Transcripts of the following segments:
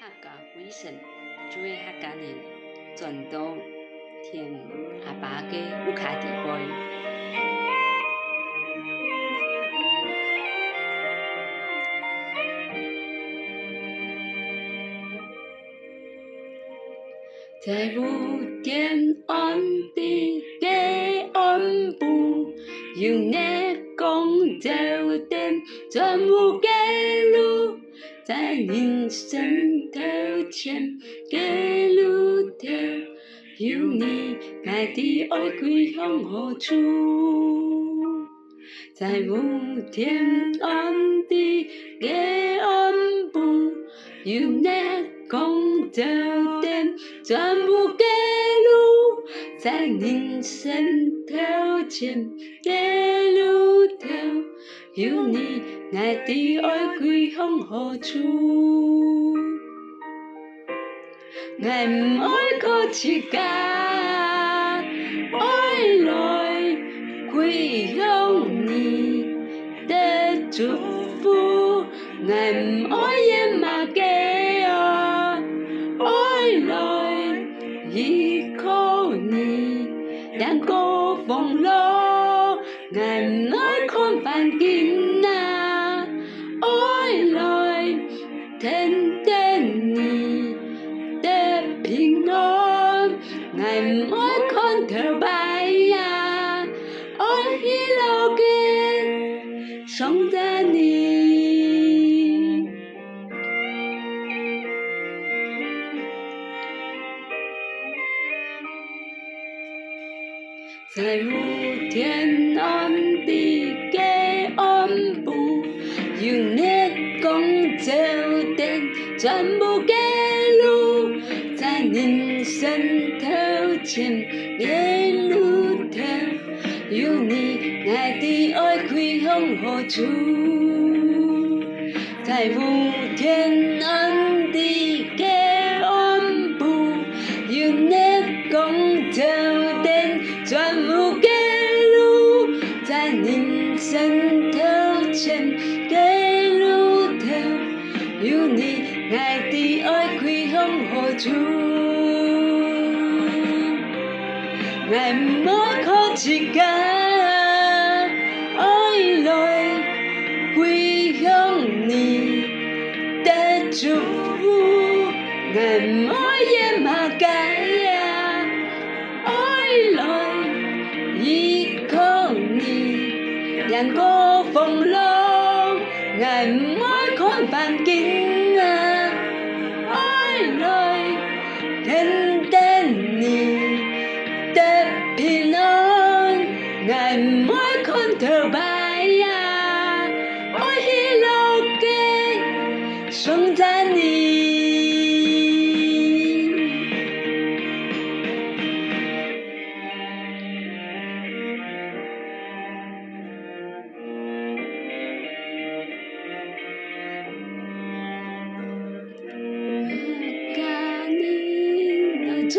客家鬼神，主要客家人转到天阿爸嘅乌卡地位。在无天安地嘅安部，有你講走點全部嘅路，在人生頭前嘅路途，有你愛的愛歸向何處？在無天安地嘅安部，有你講走點全部嘅路，在人生頭前嘅路途，有你愛的愛歸向何處？愛唔愛靠自家，愛來歸向你的祝福，愛唔愛也嘛嘅啊，愛來依靠你讓過風浪，愛唔愛看環境啊，愛來聽見你的平安，愛唔愛看頭白呀，愛喜樂嘅送在你。在無天安地嘅安部，有你講走點全部嘅路，在人生頭前嘅路途，有你愛的愛歸向何處？在無天安地嘅安部，有你講走點全部嘅路，在人生頭前嘅路途，有你愛的愛歸向何處？愛唔愛靠自家，愛來歸向你的祝福，愛唔愛也嘛嘅呀，愛來依靠你讓過風浪，愛唔愛看環境啊，愛來聽見你的平安，愛唔愛看頭白呀，愛喜樂嘅送在你。真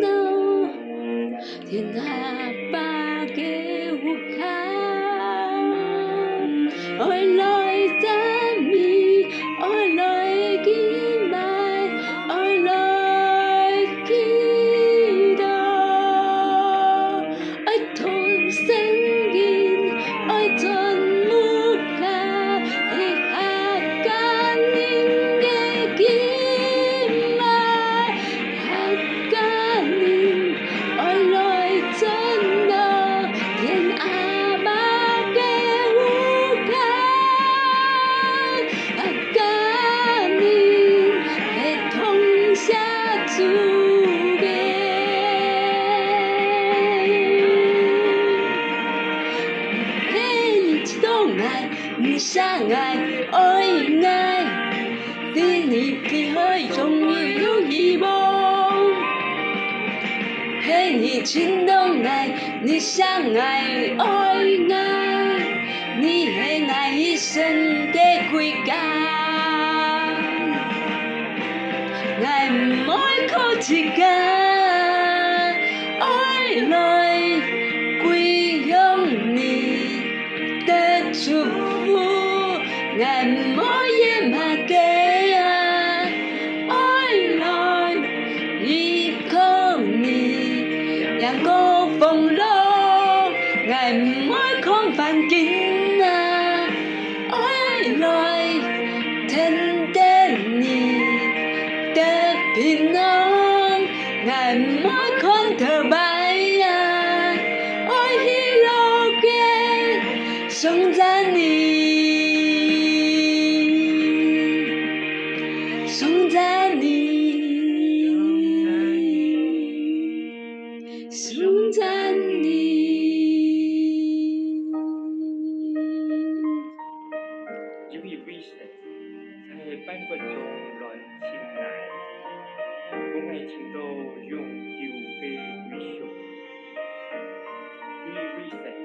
的天下把嘅烏卡，愛來讚美，愛來敬拜，愛來祈禱，愛同聲音，愛真無卡，係客家人嘅敬拜。你相愛，愛愛，對你的愛終於有希望。陪你心動愛，你相愛，愛愛，你係愛一生嘅歸家。愛唔愛靠自家，愛來歸向你的祝福，愛唔愛也嘛嘅啊，愛送赞你，送赞你。要以 reset 才係班群眾來前來，我係聽到用掉嘅 reset，要以 reset